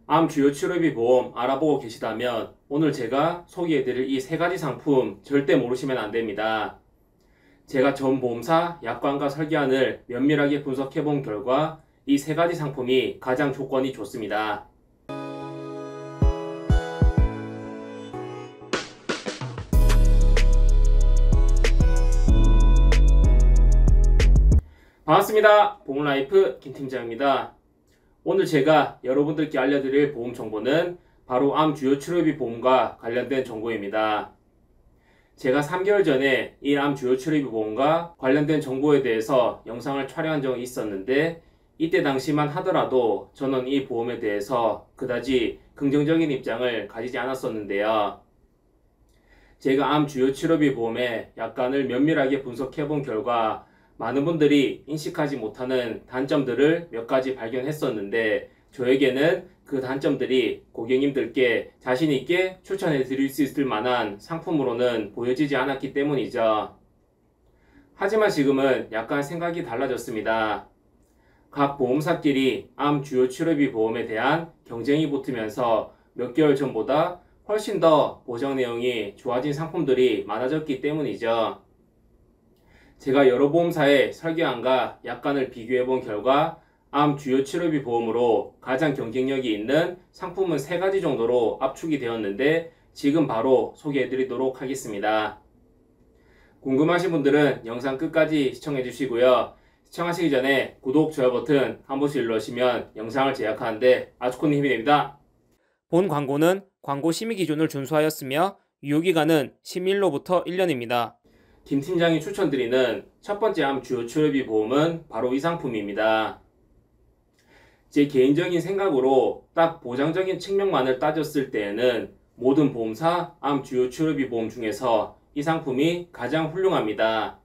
암 주요 치료비 보험 알아보고 계시다면 오늘 제가 소개해드릴 이 세 가지 상품 절대 모르시면 안 됩니다. 제가 전 보험사 약관과 설계안을 면밀하게 분석해본 결과 이 세 가지 상품이 가장 조건이 좋습니다. 반갑습니다. 보험라이프 김팀장입니다. 오늘 제가 여러분들께 알려드릴 보험 정보는 바로 암 주요 치료비 보험과 관련된 정보입니다. 제가 3개월 전에 이 암 주요 치료비 보험과 관련된 정보에 대해서 영상을 촬영한 적이 있었는데 이때 당시만 하더라도 저는 이 보험에 대해서 그다지 긍정적인 입장을 가지지 않았었는데요. 제가 암 주요 치료비 보험의 약관을 면밀하게 분석해 본 결과 많은 분들이 인식하지 못하는 단점들을 몇 가지 발견했었는데 저에게는 그 단점들이 고객님들께 자신있게 추천해 드릴 수 있을 만한 상품으로는 보여지지 않았기 때문이죠. 하지만 지금은 약간 생각이 달라졌습니다. 각 보험사끼리 암 주요 치료비 보험에 대한 경쟁이 붙으면서 몇 개월 전보다 훨씬 더 보장 내용이 좋아진 상품들이 많아졌기 때문이죠. 제가 여러 보험사의 설계안과 약관을 비교해 본 결과 암 주요 치료비 보험으로 가장 경쟁력이 있는 상품은 3가지 정도로 압축이 되었는데 지금 바로 소개해 드리도록 하겠습니다. 궁금하신 분들은 영상 끝까지 시청해 주시고요. 시청하시기 전에 구독, 좋아요 버튼 한 번씩 눌러주시면 영상을 제작하는데 아주 큰 힘이 됩니다. 본 광고는 광고 심의 기준을 준수하였으며 유효기간은 10일로부터 1년입니다. 김 팀장이 추천드리는 첫 번째 암 주요 치료비 보험은 바로 이 상품입니다. 제 개인적인 생각으로 딱 보장적인 측면만을 따졌을 때에는 모든 보험사 암 주요 치료비 보험 중에서 이 상품이 가장 훌륭합니다.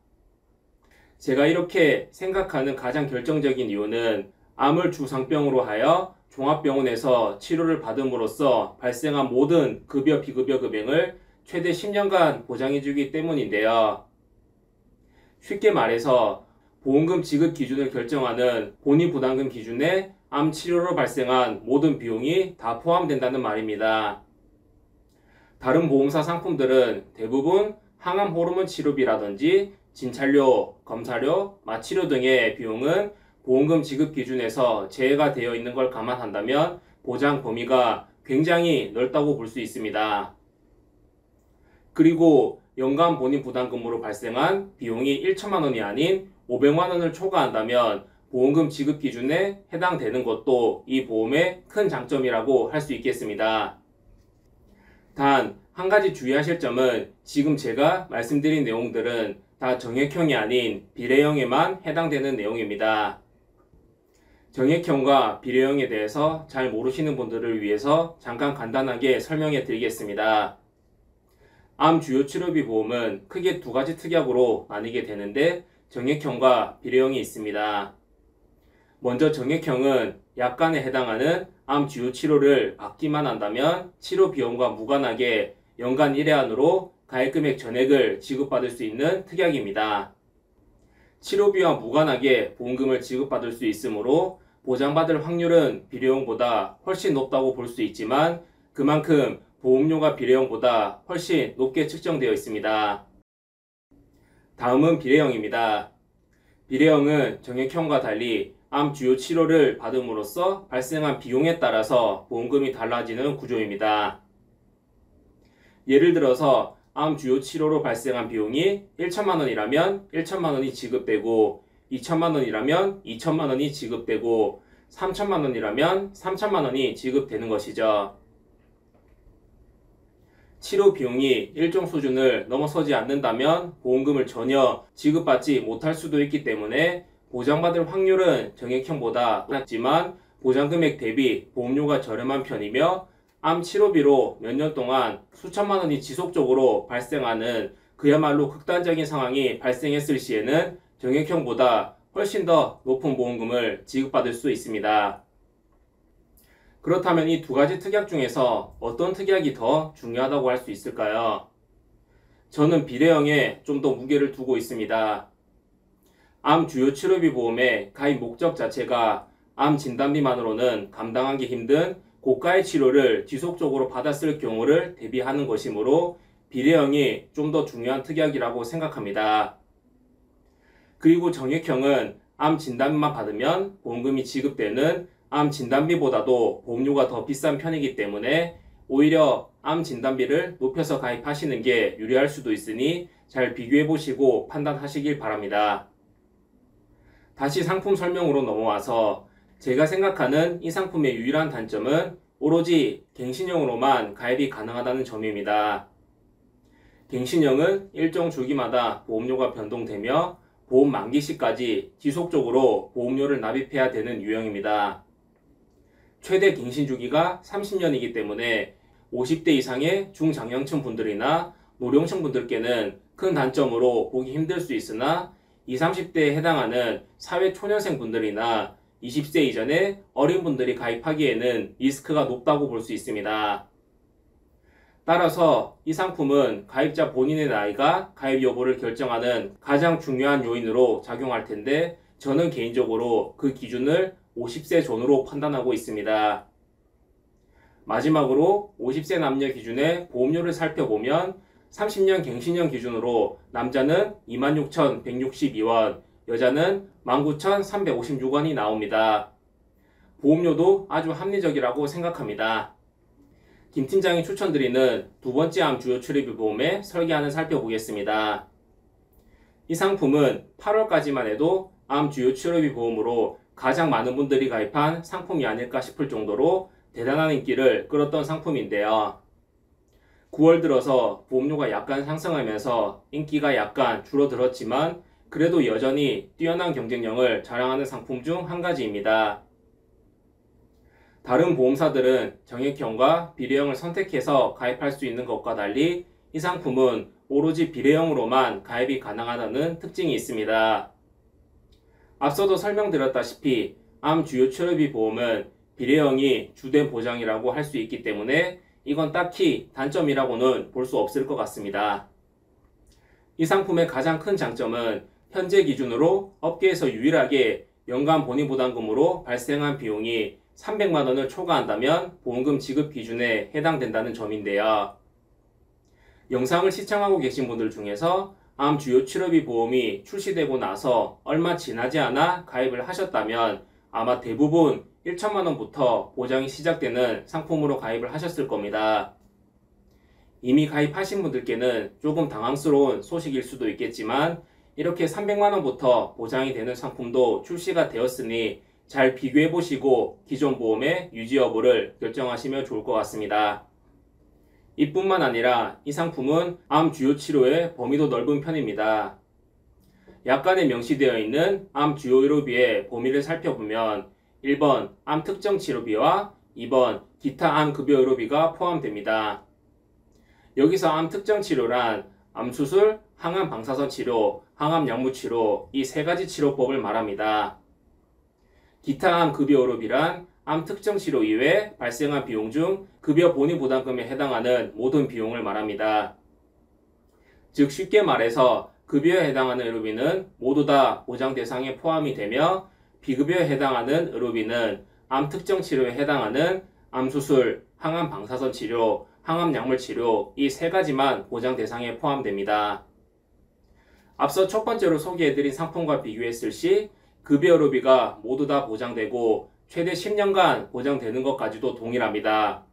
제가 이렇게 생각하는 가장 결정적인 이유는 암을 주상병으로 하여 종합병원에서 치료를 받음으로써 발생한 모든 급여 비급여 금액을 최대 10년간 보장해주기 때문인데요. 쉽게 말해서 보험금 지급 기준을 결정하는 본위부담금 기준에 암 치료로 발생한 모든 비용이 다 포함된다는 말입니다. 다른 보험사 상품들은 대부분 항암 호르몬 치료비라든지 진찰료, 검사료, 마취료 등의 비용은 보험금 지급 기준에서 제외가 되어 있는 걸 감안한다면 보장 범위가 굉장히 넓다고 볼 수 있습니다. 그리고 연간 본인 부담금으로 발생한 비용이 1천만 원이 아닌 500만 원을 초과한다면 보험금 지급 기준에 해당되는 것도 이 보험의 큰 장점이라고 할 수 있겠습니다. 단, 한 가지 주의하실 점은 지금 제가 말씀드린 내용들은 다 정액형이 아닌 비례형에만 해당되는 내용입니다. 정액형과 비례형에 대해서 잘 모르시는 분들을 위해서 잠깐 간단하게 설명해 드리겠습니다. 암 주요 치료비 보험은 크게 2가지 특약으로 나뉘게 되는데 정액형과 비례형이 있습니다. 먼저 정액형은 약관에 해당하는 암 주요 치료를 받기만 한다면 치료 비용과 무관하게 연간 1회안으로 가입금액 전액을 지급받을 수 있는 특약입니다. 치료비와 무관하게 보험금을 지급받을 수 있으므로 보장받을 확률은 비례형보다 훨씬 높다고 볼 수 있지만 그만큼 보험료가 비례형보다 훨씬 높게 측정되어 있습니다. 다음은 비례형입니다. 비례형은 정액형과 달리 암 주요 치료를 받음으로써 발생한 비용에 따라서 보험금이 달라지는 구조입니다. 예를 들어서 암 주요 치료로 발생한 비용이 1천만 원이라면 1천만 원이 지급되고 2천만 원이라면 2천만 원이 지급되고 3천만 원이라면 3천만 원이 지급되는 것이죠. 치료 비용이 일정 수준을 넘어서지 않는다면 보험금을 전혀 지급받지 못할 수도 있기 때문에 보장받을 확률은 정액형보다 낮지만 보장금액 대비 보험료가 저렴한 편이며 암 치료비로 몇 년 동안 수천만 원이 지속적으로 발생하는 그야말로 극단적인 상황이 발생했을 시에는 정액형보다 훨씬 더 높은 보험금을 지급받을 수 있습니다. 그렇다면 이 2가지 특약 중에서 어떤 특약이 더 중요하다고 할 수 있을까요? 저는 비례형에 좀 더 무게를 두고 있습니다. 암 주요 치료비 보험의 가입 목적 자체가 암 진단비만으로는 감당하기 힘든 고가의 치료를 지속적으로 받았을 경우를 대비하는 것이므로 비례형이 좀 더 중요한 특약이라고 생각합니다. 그리고 정액형은 암 진단만 받으면 보험금이 지급되는 암 진단비보다도 보험료가 더 비싼 편이기 때문에 오히려 암 진단비를 높여서 가입하시는 게 유리할 수도 있으니 잘 비교해 보시고 판단하시길 바랍니다. 다시 상품 설명으로 넘어와서 제가 생각하는 이 상품의 유일한 단점은 오로지 갱신형으로만 가입이 가능하다는 점입니다. 갱신형은 일정 주기마다 보험료가 변동되며 보험 만기 시까지 지속적으로 보험료를 납입해야 되는 유형입니다. 최대 갱신 주기가 30년이기 때문에 50대 이상의 중장년층 분들이나 노령층 분들께는 큰 단점으로 보기 힘들 수 있으나 20, 30대에 해당하는 사회초년생 분들이나 20세 이전의 어린 분들이 가입하기에는 리스크가 높다고 볼 수 있습니다. 따라서 이 상품은 가입자 본인의 나이가 가입 여부를 결정하는 가장 중요한 요인으로 작용할 텐데 저는 개인적으로 그 기준을 50세 전후로 판단하고 있습니다. 마지막으로 50세 남녀 기준의 보험료를 살펴보면 30년 갱신형 기준으로 남자는 26,162원, 여자는 19,356원이 나옵니다. 보험료도 아주 합리적이라고 생각합니다. 김 팀장이 추천드리는 두 번째 암 주요 출입비 보험의 설계안을 살펴보겠습니다. 이 상품은 8월까지만 해도 암 주요 출입비 보험으로 가장 많은 분들이 가입한 상품이 아닐까 싶을 정도로 대단한 인기를 끌었던 상품인데요. 9월 들어서 보험료가 약간 상승하면서 인기가 약간 줄어들었지만 그래도 여전히 뛰어난 경쟁력을 자랑하는 상품 중 한 가지입니다. 다른 보험사들은 정액형과 비례형을 선택해서 가입할 수 있는 것과 달리 이 상품은 오로지 비례형으로만 가입이 가능하다는 특징이 있습니다. 앞서도 설명드렸다시피 암 주요 출혈비 보험은 비례형이 주된 보장이라고 할 수 있기 때문에 이건 딱히 단점이라고는 볼 수 없을 것 같습니다. 이 상품의 가장 큰 장점은 현재 기준으로 업계에서 유일하게 연간 본인부담금으로 발생한 비용이 300만원을 초과한다면 보험금 지급 기준에 해당된다는 점인데요. 영상을 시청하고 계신 분들 중에서 암 주요 치료비 보험이 출시되고 나서 얼마 지나지 않아 가입을 하셨다면 아마 대부분 1천만원부터 보장이 시작되는 상품으로 가입을 하셨을 겁니다. 이미 가입하신 분들께는 조금 당황스러운 소식일 수도 있겠지만 이렇게 300만원부터 보장이 되는 상품도 출시가 되었으니 잘 비교해 보시고 기존 보험의 유지 여부를 결정하시면 좋을 것 같습니다. 이뿐만 아니라 이 상품은 암 주요 치료의 범위도 넓은 편입니다. 약관에 명시되어 있는 암 주요 의료비의 범위를 살펴보면 1번 암 특정 치료비와 2번 기타 암 급여 의료비가 포함됩니다. 여기서 암 특정 치료란 암수술, 항암 방사선 치료, 항암 약물 치료 이 세 가지 치료법을 말합니다. 기타 암 급여 의료비란 암 특정 치료 이외에 발생한 비용 중 급여 본인 부담금에 해당하는 모든 비용을 말합니다. 즉 쉽게 말해서 급여에 해당하는 의료비는 모두 다 보장 대상에 포함이 되며 비급여에 해당하는 의료비는 암 특정 치료에 해당하는 암수술, 항암 방사선 치료, 항암 약물 치료 이 세 가지만 보장 대상에 포함됩니다. 앞서 첫 번째로 소개해드린 상품과 비교했을 시 급여 의료비가 모두 다 보장되고 최대 10년간 보장되는 것까지도 동일합니다.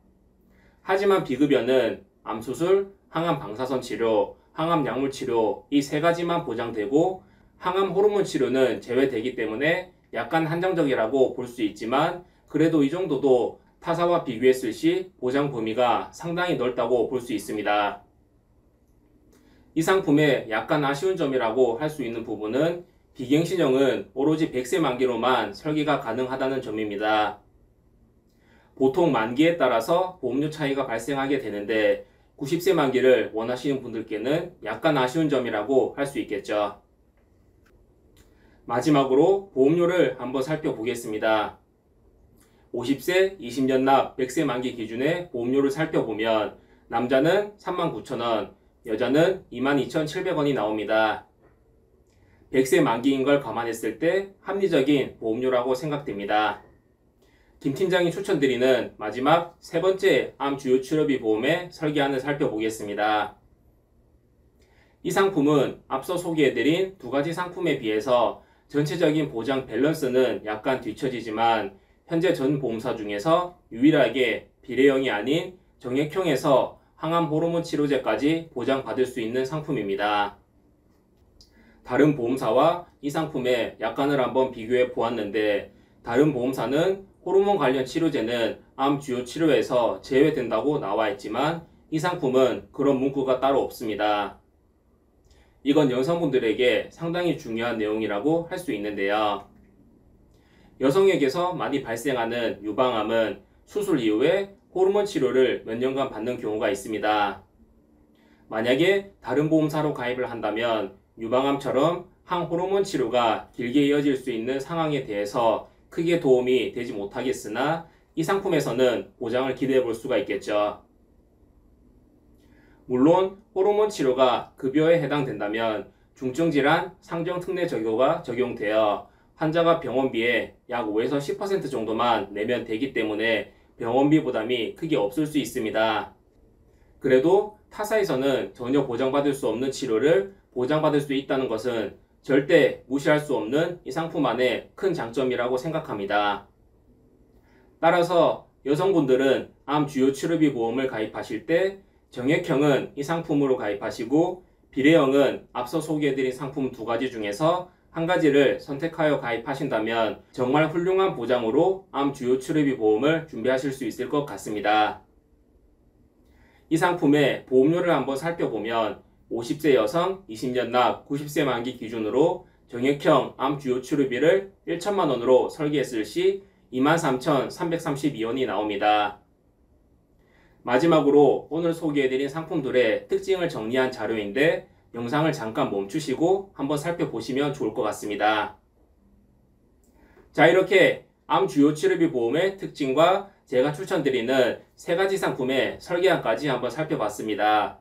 하지만 비급여는 암수술, 항암 방사선 치료, 항암 약물 치료 이 세 가지만 보장되고 항암 호르몬 치료는 제외되기 때문에 약간 한정적이라고 볼 수 있지만 그래도 이 정도도 타사와 비교했을 시 보장 범위가 상당히 넓다고 볼 수 있습니다. 이 상품의 약간 아쉬운 점이라고 할 수 있는 부분은 비갱신형은 오로지 100세 만기로만 설계가 가능하다는 점입니다. 보통 만기에 따라서 보험료 차이가 발생하게 되는데 90세 만기를 원하시는 분들께는 약간 아쉬운 점이라고 할 수 있겠죠. 마지막으로 보험료를 한번 살펴보겠습니다. 50세 20년 납 100세 만기 기준의 보험료를 살펴보면 남자는 39,000원, 여자는 22,700원이 나옵니다. 100세 만기인 걸 감안했을 때 합리적인 보험료라고 생각됩니다. 김 팀장이 추천드리는 마지막 세 번째 암 주요 치료비 보험의 설계안을 살펴보겠습니다. 이 상품은 앞서 소개해드린 두 가지 상품에 비해서 전체적인 보장 밸런스는 약간 뒤처지지만 현재 전 보험사 중에서 유일하게 비례형이 아닌 정액형에서 항암 호르몬 치료제까지 보장받을 수 있는 상품입니다. 다른 보험사와 이 상품의 약관을 한번 비교해 보았는데 다른 보험사는 호르몬 관련 치료제는 암 주요 치료에서 제외된다고 나와 있지만 이 상품은 그런 문구가 따로 없습니다. 이건 여성분들에게 상당히 중요한 내용이라고 할 수 있는데요. 여성에게서 많이 발생하는 유방암은 수술 이후에 호르몬 치료를 몇 년간 받는 경우가 있습니다. 만약에 다른 보험사로 가입을 한다면 유방암처럼 항호르몬 치료가 길게 이어질 수 있는 상황에 대해서 크게 도움이 되지 못하겠으나 이 상품에서는 보장을 기대해 볼 수가 있겠죠. 물론 호르몬 치료가 급여에 해당된다면 중증질환 상정특례 적용가 적용되어 환자가 병원비의 약 5에서 10% 정도만 내면 되기 때문에 병원비 부담이 크게 없을 수 있습니다. 그래도 타사에서는 전혀 보장받을 수 없는 치료를 보장받을 수 있다는 것은 절대 무시할 수 없는 이 상품 안의 큰 장점이라고 생각합니다. 따라서 여성분들은 암 주요 치료비 보험을 가입하실 때 정액형은 이 상품으로 가입하시고 비례형은 앞서 소개해드린 상품 두 가지 중에서 한 가지를 선택하여 가입하신다면 정말 훌륭한 보장으로 암 주요 치료비 보험을 준비하실 수 있을 것 같습니다. 이 상품의 보험료를 한번 살펴보면 50세 여성 20년 납 90세 만기 기준으로 정액형 암 주요 치료비를 1천만 원으로 설계했을 시 23,332원이 나옵니다. 마지막으로 오늘 소개해드린 상품들의 특징을 정리한 자료인데 영상을 잠깐 멈추시고 한번 살펴보시면 좋을 것 같습니다. 자, 이렇게 암 주요 치료비 보험의 특징과 제가 추천드리는 세 가지 상품의 설계안까지 한번 살펴봤습니다.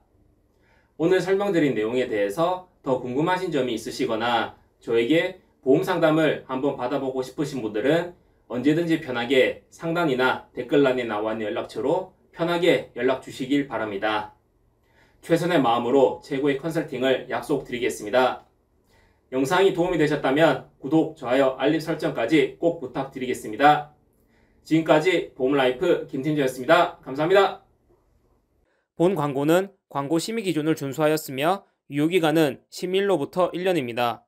오늘 설명드린 내용에 대해서 더 궁금하신 점이 있으시거나 저에게 보험 상담을 한번 받아보고 싶으신 분들은 언제든지 편하게 상단이나 댓글란에 나와 있는 연락처로 편하게 연락 주시길 바랍니다. 최선의 마음으로 최고의 컨설팅을 약속드리겠습니다. 영상이 도움이 되셨다면 구독, 좋아요, 알림 설정까지 꼭 부탁드리겠습니다. 지금까지 보험라이프 김팀장이었습니다. 감사합니다. 본 광고는 광고 심의 기준을 준수하였으며 유효기간은 10일로부터 1년입니다.